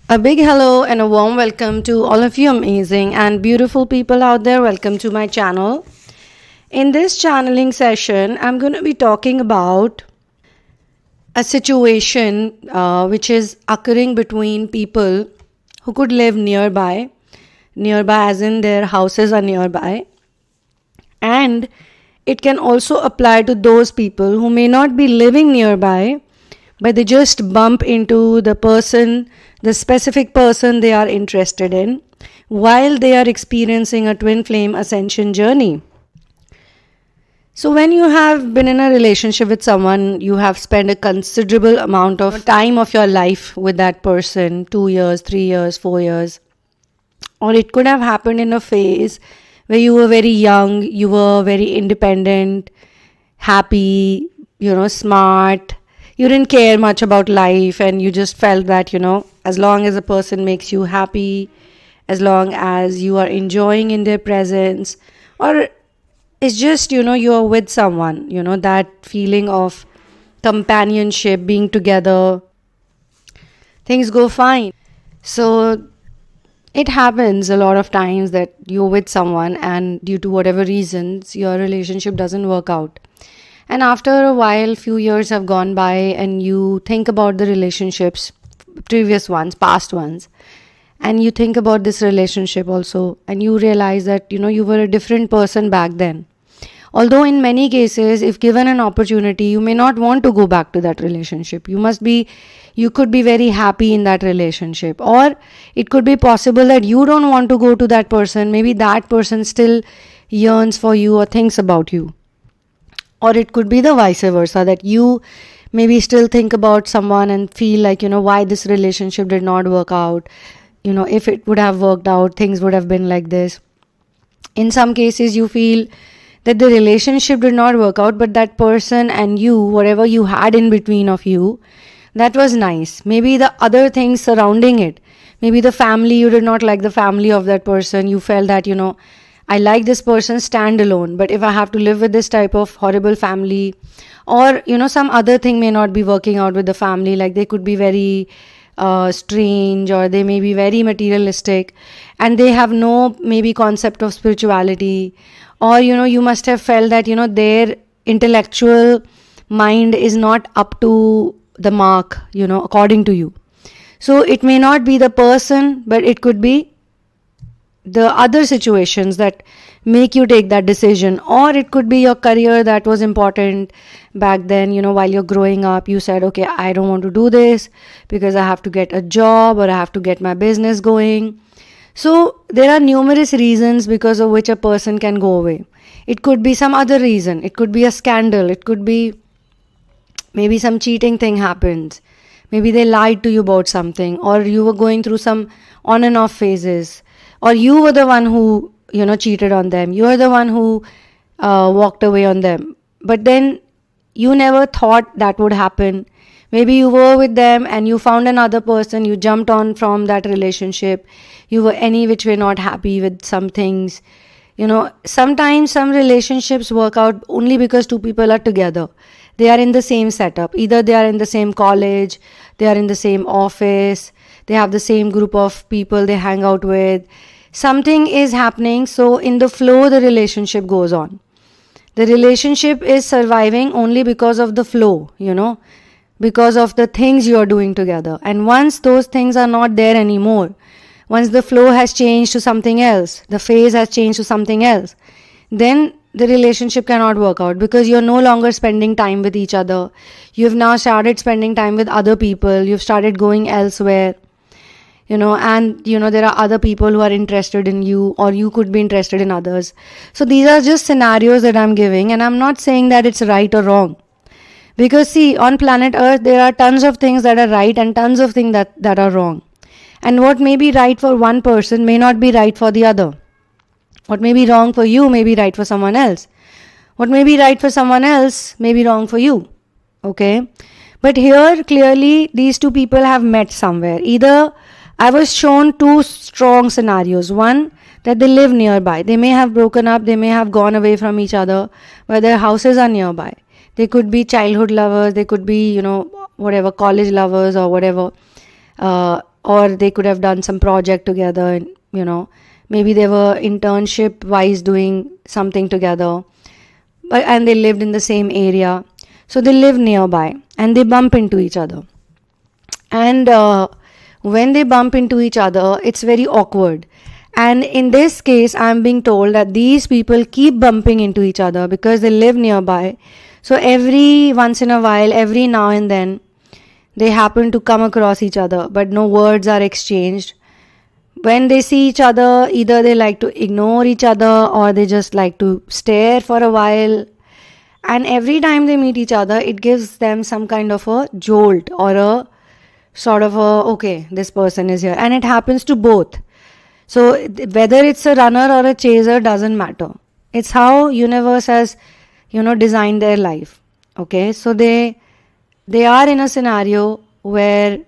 A big hello and a warm welcome to all of you amazing and beautiful people out there. Welcome to my channel. In this channeling session, I'm going to be talking about a situation which is occurring between people who could live nearby as in their houses are nearby, and it can also apply to those people who may not be living nearby, but they just bump into the specific person they are interested in while they are experiencing a twin flame ascension journey. So when you have been in a relationship with someone, you have spent a considerable amount of time of your life with that person, 2 years, 3 years, 4 years. Or it could have happened in a phase where you were very young, you were very independent, happy, smart. You didn't care much about life and you just felt that, as long as a person makes you happy, as long as you are enjoying in their presence, or it's just, you're with someone, that feeling of companionship, being together, things go fine. So it happens a lot of times that you're with someone and due to whatever reasons, your relationship doesn't work out. And after a while, few years have gone by and you think about the relationships, previous ones, past ones, and you think about this relationship also, and you realize that, you were a different person back then. Although in many cases, if given an opportunity, you may not want to go back to that relationship. You could be very happy in that relationship. Or it could be possible that you don't want to go to that person. Maybe that person still yearns for you or thinks about you. Or it could be the vice versa, that you maybe still think about someone and feel like, why this relationship did not work out. If it would have worked out, things would have been like this. In some cases, you feel that the relationship did not work out, but that person and you, whatever you had in between of you, that was nice. Maybe the other things surrounding it, maybe the family, you did not like the family of that person. You felt that, I like this person standalone, but if I have to live with this type of horrible family, or, some other thing may not be working out with the family, like they could be very strange, or they may be very materialistic, and they have no maybe concept of spirituality. Or, you must have felt that, their intellectual mind is not up to the mark, according to you. So it may not be the person, but it could be the other situations that make you take that decision. Or it could be your career that was important back then, while you're growing up, you said, okay, I don't want to do this because I have to get a job or I have to get my business going. So there are numerous reasons because of which a person can go away. It could be some other reason. It could be a scandal. It could be maybe some cheating thing happens. Maybe they lied to you about something, or you were going through some on and off phases, or you were the one who, cheated on them. You are the one who walked away on them. But then you never thought that would happen. Maybe you were with them and you found another person, you jumped on from that relationship. You were any which way not happy with some things. Sometimes some relationships work out only because two people are together. They are in the same setup. Either they are in the same college, they are in the same office, they have the same group of people they hang out with. Something is happening, so in the flow, the relationship goes on. The relationship is surviving only because of the flow, because of the things you are doing together. And once those things are not there anymore, once the flow has changed to something else, the phase has changed to something else, then the relationship cannot work out because you're no longer spending time with each other. You've now started spending time with other people. You've started going elsewhere, and, there are other people who are interested in you, or you could be interested in others. So these are just scenarios that I'm giving, and I'm not saying that it's right or wrong. Because see, on planet Earth, there are tons of things that are right and tons of things that are wrong. And what may be right for one person may not be right for the other. What may be wrong for you may be right for someone else. What may be right for someone else may be wrong for you. Okay? But here, clearly, these two people have met somewhere. Either I was shown two strong scenarios. One, that they live nearby. They may have broken up, they may have gone away from each other, but their houses are nearby. They could be childhood lovers, they could be, whatever, college lovers or whatever. or they could have done some project together, and maybe they were internship wise doing something together, and they lived in the same area, so they live nearby and they bump into each other. And when they bump into each other, it's very awkward. And in this case, I'm being told that these people keep bumping into each other because they live nearby. So every once in a while, every now and then, they happen to come across each other, but no words are exchanged. When they see each other, either they like to ignore each other or they just like to stare for a while. And every time they meet each other, it gives them some kind of a jolt or a sort of okay, this person is here. And it happens to both. So whether it's a runner or a chaser doesn't matter. It's how universe has, designed their life. Okay, so they are in a scenario where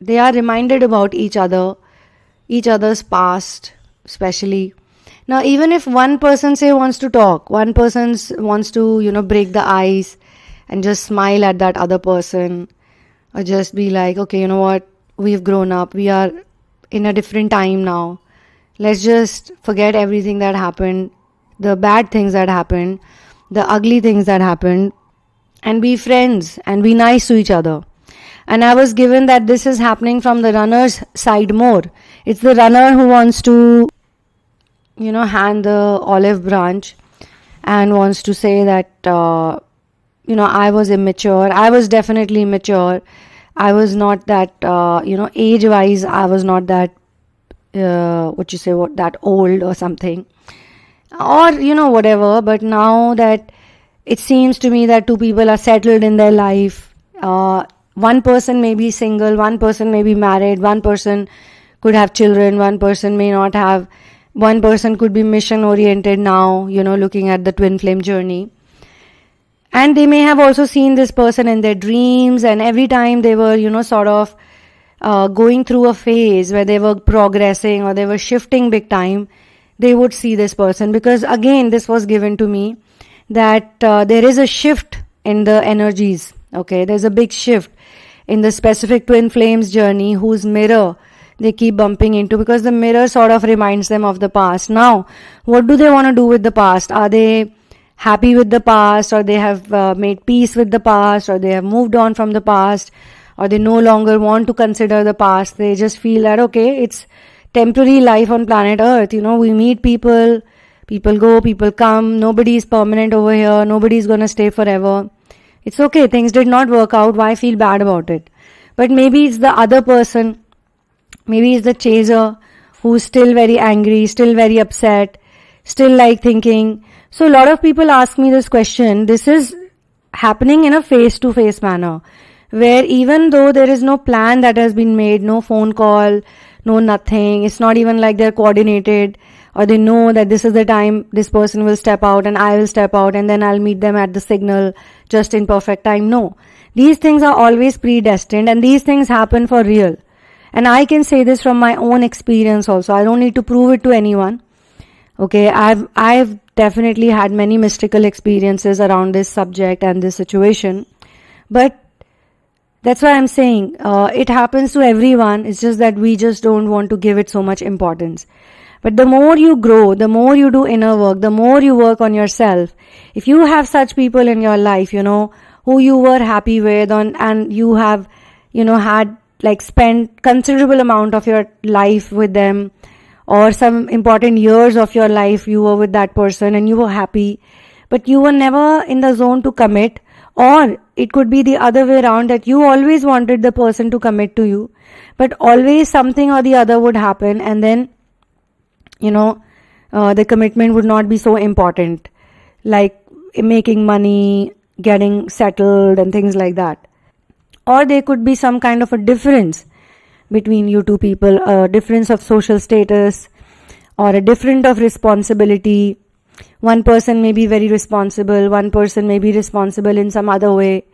they are reminded about each other's past, especially. Now, even if one person wants to talk, one person wants to, break the ice and just smile at that other person, or just be like, okay, you know what, we've grown up, we are in a different time now. Let's just forget everything that happened, the bad things that happened, the ugly things that happened, and be friends and be nice to each other. And I was given that this is happening from the runner's side more. It's the runner who wants to, hand the olive branch and wants to say that, I was immature. I was definitely immature. I was not that, age-wise, I was not that that old or something, or whatever. But now that it seems to me that two people are settled in their life, one person may be single, one person may be married, one person could have children, one person may not have, one person could be mission oriented now, looking at the twin flame journey. And they may have also seen this person in their dreams, and every time they were sort of going through a phase where they were progressing or they were shifting big time, they would see this person. Because again, this was given to me that there is a shift in the energies. Okay, there's a big shift in the specific twin flames journey whose mirror they keep bumping into, because the mirror sort of reminds them of the past. Now, what do they want to do with the past? Are they happy with the past, or they have made peace with the past, or they have moved on from the past, or they no longer want to consider the past? They just feel that, okay, it's temporary life on planet Earth. We meet people go, people come, nobody is permanent over here, nobody is going to stay forever. It's okay, things did not work out, why feel bad about it? But maybe it's the other person, maybe it's the chaser who's still very angry, still very upset, still like thinking. So a lot of people ask me this question. This is happening in a face-to-face manner, where even though there is no plan that has been made, no phone call, no nothing, it's not even like they're coordinated, or they know that this is the time this person will step out and I will step out and then I'll meet them at the signal just in perfect time. No, these things are always predestined, and these things happen for real. And I can say this from my own experience also. I don't need to prove it to anyone. Okay, I've definitely had many mystical experiences around this subject and this situation. But that's why I'm saying it happens to everyone. It's just that we just don't want to give it so much importance. But the more you grow, the more you do inner work, the more you work on yourself. If you have such people in your life, who you were happy with, and you have, had spent considerable amount of your life with them, or some important years of your life you were with that person and you were happy, but you were never in the zone to commit. Or it could be the other way around, that you always wanted the person to commit to you, but always something or the other would happen, and then the commitment would not be so important, like making money, getting settled and things like that. Or there could be some kind of a difference between you two people, a difference of social status, or a difference of responsibility. One person may be very responsible, one person may be responsible in some other way.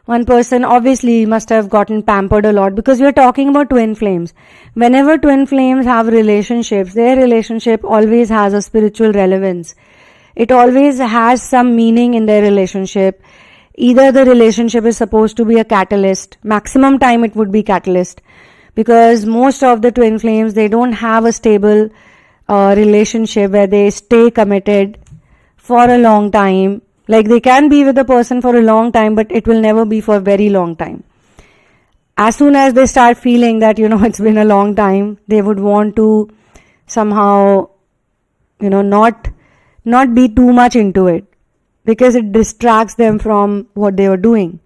One person obviously must have gotten pampered a lot, because we are talking about twin flames. Whenever twin flames have relationships, their relationship always has a spiritual relevance. It always has some meaning in their relationship. Either the relationship is supposed to be a catalyst, maximum time it would be catalyst, because most of the twin flames, they don't have a stable relationship where they stay committed for a long time. Like, they can be with a person for a long time, but it will never be for a very long time. As soon as they start feeling that, it's been a long time, they would want to somehow, not be too much into it, because it distracts them from what they were doing.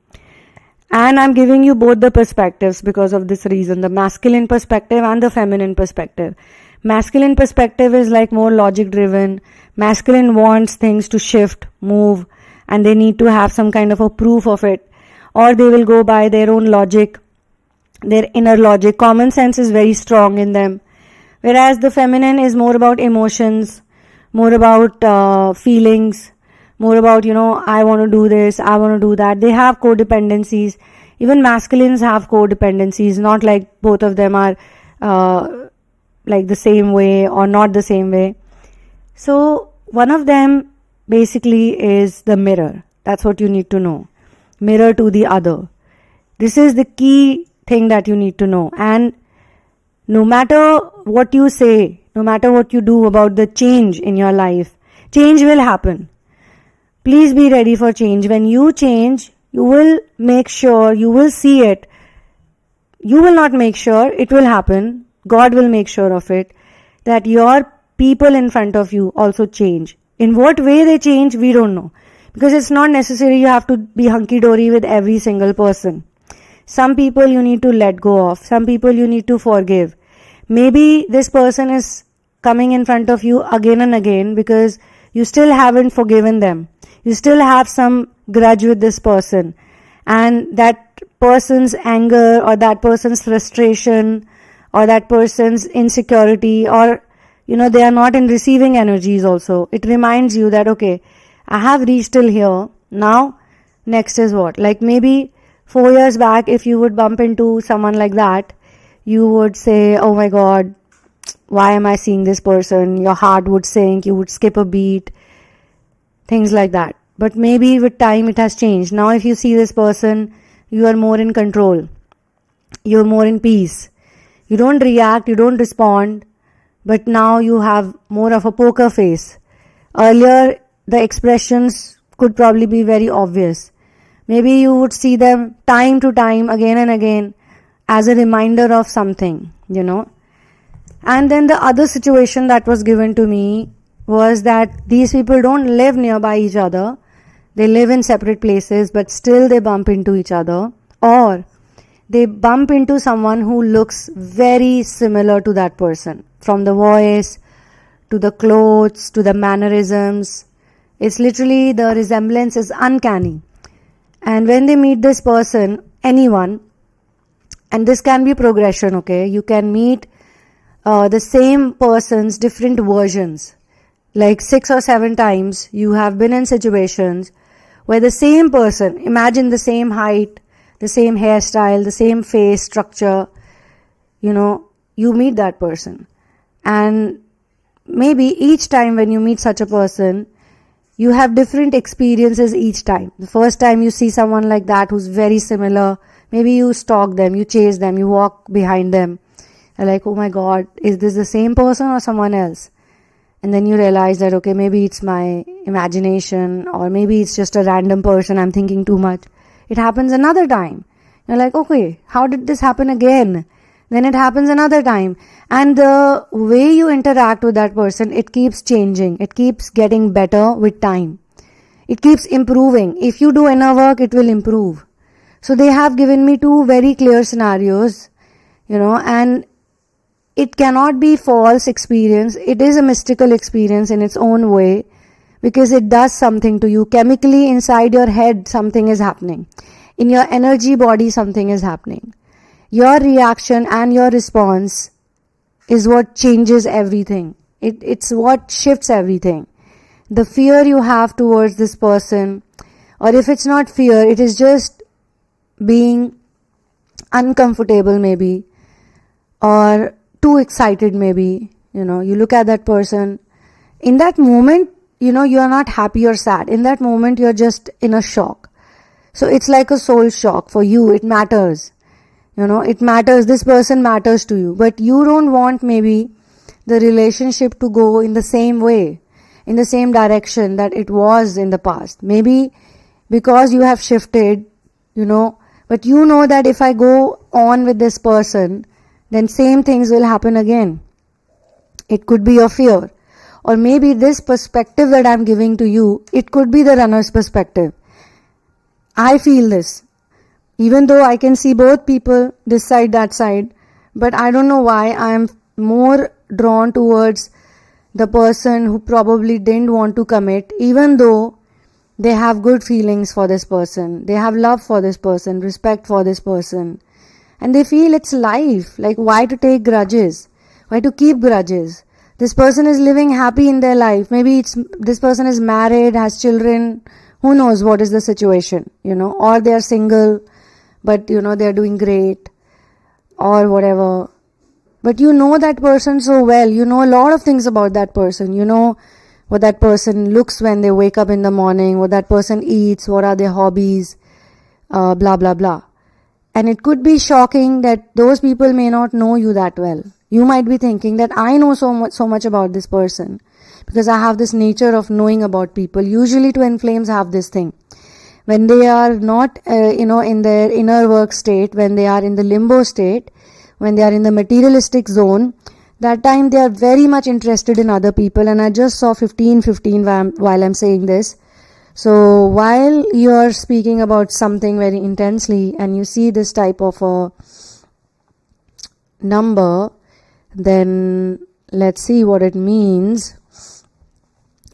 And I'm giving you both the perspectives because of this reason, the masculine perspective and the feminine perspective. Masculine perspective is like more logic driven. Masculine wants things to shift, move, and they need to have some kind of a proof of it, or they will go by their own logic, their inner logic. Common sense is very strong in them. Whereas the feminine is more about emotions, more about feelings, more about, I want to do this, I want to do that. They have codependencies. Even masculines have codependencies, not like both of them are like the same way or not the same way. So one of them basically is the mirror. That's what you need to know. Mirror to the other. This is the key thing that you need to know. And no matter what you say, no matter what you do about the change in your life, change will happen. Please be ready for change. When you change, you will make sure, you will see it. You will not make sure, it will happen. God will make sure of it, that your people in front of you also change. In what way they change, we don't know. Because it's not necessary you have to be hunky-dory with every single person. Some people you need to let go of. Some people you need to forgive. Maybe this person is coming in front of you again and again because you still haven't forgiven them. You still have some grudge with this person. And that person's anger or that person's frustration or that person's insecurity, or they are not in receiving energies also. It reminds you that, okay, I have reached till here. Now, next is what? Like maybe 4 years back, if you would bump into someone like that, you would say, oh my God, why am I seeing this person? Your heart would sink, you would skip a beat, things like that. But maybe with time it has changed. Now if you see this person, you are more in control. You're more in peace. You don't react, you don't respond, but now you have more of a poker face. Earlier, the expressions could probably be very obvious. Maybe you would see them time to time, again and again, as a reminder of something, And then the other situation that was given to me was that these people don't live nearby each other. They live in separate places, but still they bump into each other. Or they bump into someone who looks very similar to that person. From the voice, to the clothes, to the mannerisms. It's literally, the resemblance is uncanny. And when they meet this person, anyone, and this can be progression, okay? You can meet the same person's different versions. Like 6 or 7 times you have been in situations where the same person, imagine the same height, the same hairstyle, the same face structure, you meet that person. And maybe each time when you meet such a person, you have different experiences each time. The first time you see someone like that who's very similar, maybe you stalk them, you chase them, you walk behind them. You're like, oh my God, is this the same person or someone else? And then you realize that, okay, maybe it's my imagination, or maybe it's just a random person, I'm thinking too much. It happens another time. You're like, okay, how did this happen again? Then it happens another time. And the way you interact with that person, it keeps changing. It keeps getting better with time. It keeps improving. If you do inner work, it will improve. So they have given me 2 very clear scenarios, and it cannot be false experience. It is a mystical experience in its own way, because it does something to you. Chemically inside your head, something is happening. In your energy body, something is happening. Your reaction and your response is what changes everything. It's what shifts everything. The fear you have towards this person, or if it's not fear, it is just being uncomfortable maybe, or too excited maybe. You look at that person. In that moment, you are not happy or sad. In that moment, you're just in a shock. So it's like a soul shock for you. It matters. It matters, this person matters to you, but you don't want maybe the relationship to go in the same way, in the same direction that it was in the past. Maybe because you have shifted, but you know that if I go on with this person, then same things will happen again. It could be your fear. Or maybe this perspective that I'm giving to you, it could be the runner's perspective. I feel this. Even though I can see both people, this side, that side, but I don't know why I'm more drawn towards the person who probably didn't want to commit, even though they have good feelings for this person, they have love for this person, respect for this person, and they feel it's life. Like, why to take grudges? Why to keep grudges? This person is living happy in their life. Maybe this person is married, has children, who knows what is the situation, or they are single, but they are doing great, or whatever. But you know that person so well, you know a lot of things about that person, you know what that person looks when they wake up in the morning, what that person eats, what are their hobbies, blah blah blah. And it could be shocking that those people may not know you that well. You might be thinking that I know so much about this person because I have this nature of knowing about people. Usually twin flames have this thing. When they are not, in their inner work state, when they are in the limbo state, when they are in the materialistic zone, that time they are very much interested in other people. And I just saw 15-15 while I'm saying this. So while you are speaking about something very intensely and you see this type of a number, then let's see what it means.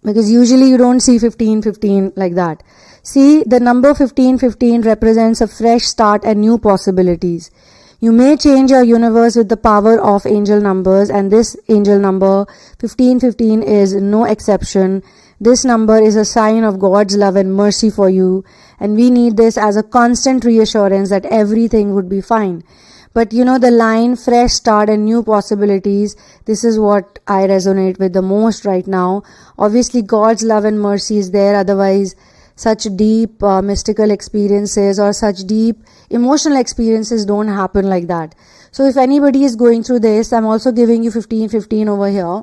Because usually you don't see 15-15 like that. See, the number 15-15 represents a fresh start and new possibilities. You may change your universe with the power of angel numbers, and this angel number 15-15 is no exception. This number is a sign of God's love and mercy for you, and we need this as a constant reassurance that everything would be fine. But the line fresh start and new possibilities, this is what I resonate with the most right now. Obviously God's love and mercy is there, otherwise such deep mystical experiences or such deep emotional experiences don't happen like that. So if anybody is going through this, I'm also giving you 15-15 over here.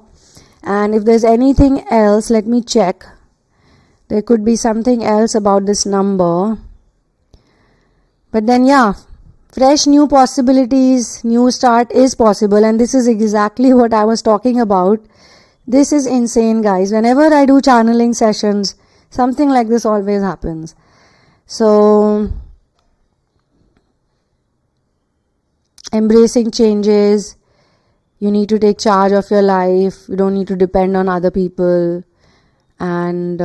And if there's anything else, let me check. There could be something else about this number. But then fresh new possibilities, new start is possible, and this is exactly what I was talking about. This is insane, guys. Whenever I do channeling sessions, something like this always happens. So, embracing changes, you need to take charge of your life, you don't need to depend on other people. And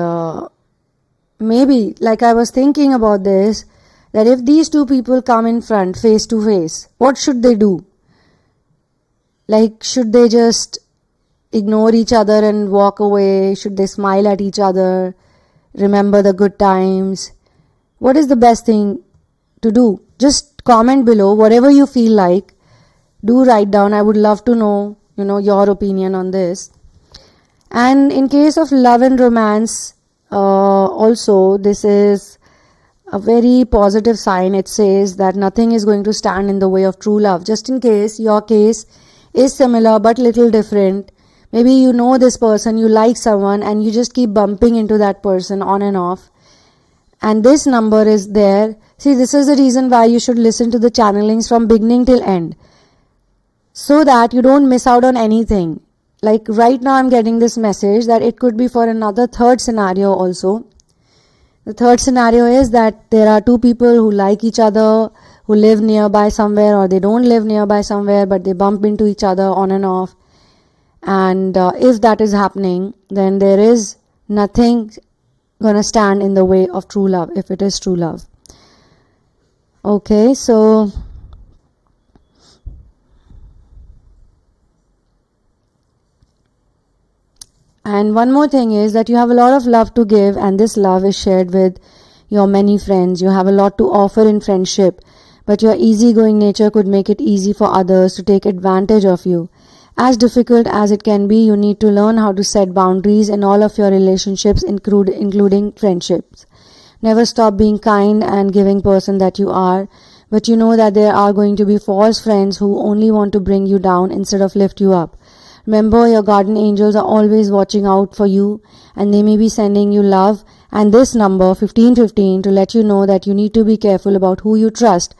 maybe, like I was thinking about this, that if these two people come in front face to face, what should they do? Like, should they just ignore each other and walk away? Should they smile at each other? Remember the good times? What is the best thing to do? Just comment below, whatever you feel like. Do write down. I would love to know, your opinion on this. And in case of love and romance, also, this is a very positive sign. It says that nothing is going to stand in the way of true love. Just in case your case is similar but little different. Maybe you know this person, you like someone, and you just keep bumping into that person on and off. And this number is there. See, this is the reason why you should listen to the channelings from beginning till end, so that you don't miss out on anything. Like right now I'm getting this message that it could be for another third scenario also. The third scenario is that there are two people who like each other, who live nearby somewhere, or they don't live nearby somewhere, but they bump into each other on and off. And if that is happening, then there is nothing gonna stand in the way of true love, if it is true love. Okay, so and one more thing is that you have a lot of love to give, and this love is shared with your many friends. You have a lot to offer in friendship, but your easygoing nature could make it easy for others to take advantage of you. As difficult as it can be, you need to learn how to set boundaries in all of your relationships, including friendships. Never stop being kind and giving person that you are. but you know that there are going to be false friends who only want to bring you down instead of lift you up. Remember, your guardian angels are always watching out for you, and they may be sending you love and this number 1515 to let you know that you need to be careful about who you trust.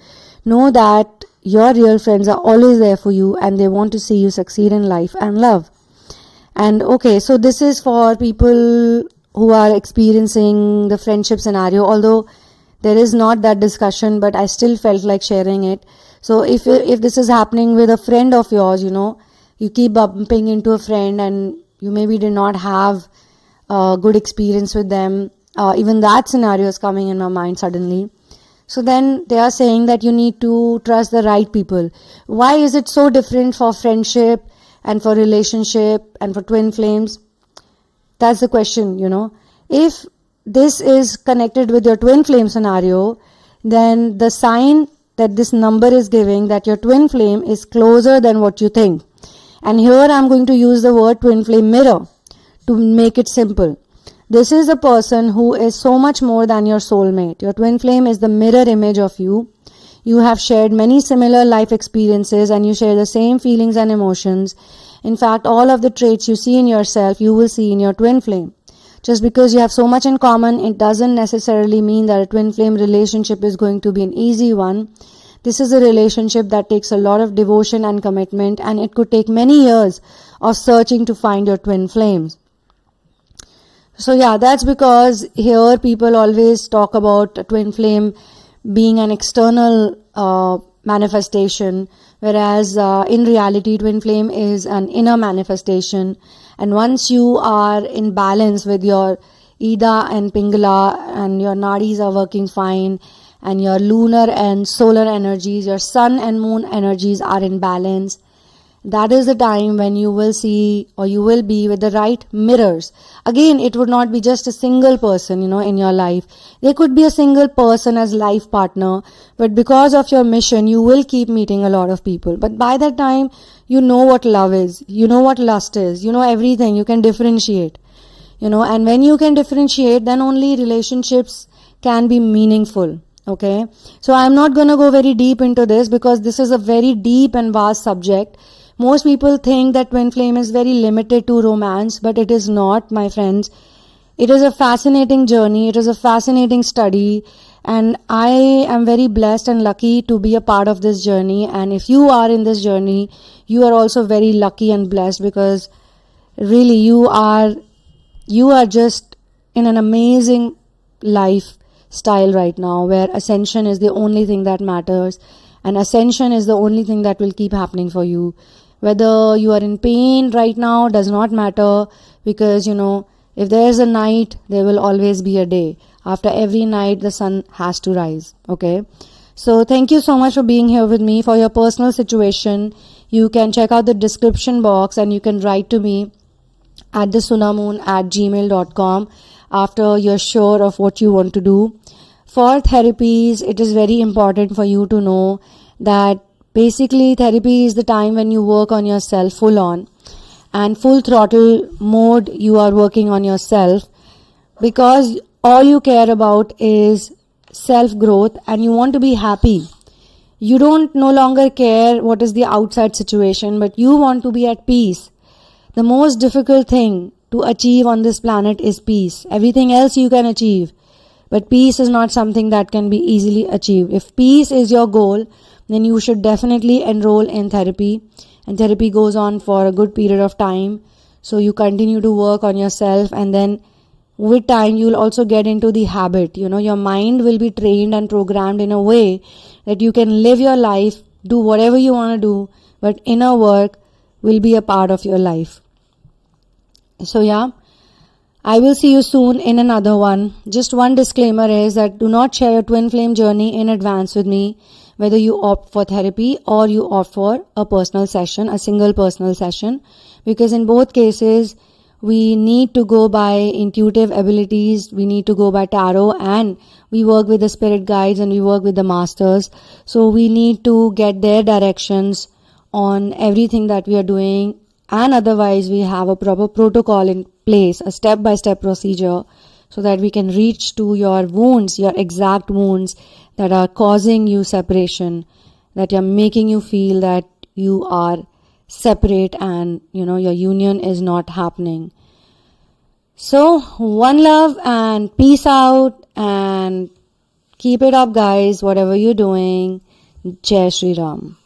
Know that your real friends are always there for you, and they want to see you succeed in life and love. And okay, so this is for people who are experiencing the friendship scenario, although there is not that discussion, but I still felt like sharing it. So if this is happening with a friend of yours, you keep bumping into a friend and you maybe did not have a good experience with them. Even that scenario is coming in my mind suddenly. So then they are saying that you need to trust the right people. Why is it so different for friendship and for relationship and for twin flames? That's the question, If this is connected with your twin flame scenario, then the sign that this number is giving that your twin flame is closer than what you think. And here I'm going to use the word twin flame mirror to make it simple. This is a person who is so much more than your soulmate. Your twin flame is the mirror image of you. You have shared many similar life experiences and you share the same feelings and emotions. In fact, all of the traits you see in yourself, you will see in your twin flame. Just because you have so much in common, it doesn't necessarily mean that a twin flame relationship is going to be an easy one. This is a relationship that takes a lot of devotion and commitment, and it could take many years of searching to find your twin flames. So yeah, that's because here people always talk about a twin flame being an external manifestation, whereas in reality twin flame is an inner manifestation. And once you are in balance with your Ida and Pingala and your nadis are working fine and your lunar and solar energies, your sun and moon energies are in balance, that is the time when you will see or you will be with the right mirrors. Again, it would not be just a single person, in your life. There could be a single person as life partner, but because of your mission, you will keep meeting a lot of people. But by that time, you know what love is, you know what lust is, you know everything, you can differentiate, and when you can differentiate, then only relationships can be meaningful. Okay, so I'm not going to go very deep into this because this is a very deep and vast subject. Most people think that twin flame is very limited to romance, but it is not, my friends. It is a fascinating journey. It is a fascinating study, and I am very blessed and lucky to be a part of this journey. And if you are in this journey, you are also very lucky and blessed, because really you are just in an amazing lifestyle right now, where ascension is the only thing that matters, and ascension is the only thing that will keep happening for you. Whether you are in pain right now does not matter, because if there is a night, there will always be a day. After every night, the sun has to rise. Okay, so thank you so much for being here with me. For your personal situation, you can check out the description box and you can write to me at the sunamoon@gmail.com after you're sure of what you want to do. For therapies, it is very important for you to know that basically therapy is the time when you work on yourself full on, and full throttle mode you are working on yourself, because all you care about is self growth and you want to be happy. You don't no longer care what is the outside situation, but you want to be at peace. The most difficult thing to achieve on this planet is peace. Everything else you can achieve, but peace is not something that can be easily achieved. If peace is your goal, then you should definitely enroll in therapy. And therapy goes on for a good period of time. So you continue to work on yourself, and then with time you'll also get into the habit. Your mind will be trained and programmed in a way that you can live your life, do whatever you want to do, but inner work will be a part of your life. So yeah, I will see you soon in another one. Just one disclaimer is that do not share your twin flame journey in advance with me, whether you opt for therapy or you opt for a personal session, a single personal session, because in both cases, we need to go by intuitive abilities, we need to go by tarot, and we work with the spirit guides and we work with the masters. So we need to get their directions on everything that we are doing, and otherwise we have a proper protocol in place, a step-by-step procedure, so that we can reach to your wounds, your exact wounds, that are causing you separation, that are making you feel that you are separate and your union is not happening. So one love and peace out, and keep it up guys, whatever you're doing. Jai Shri Ram.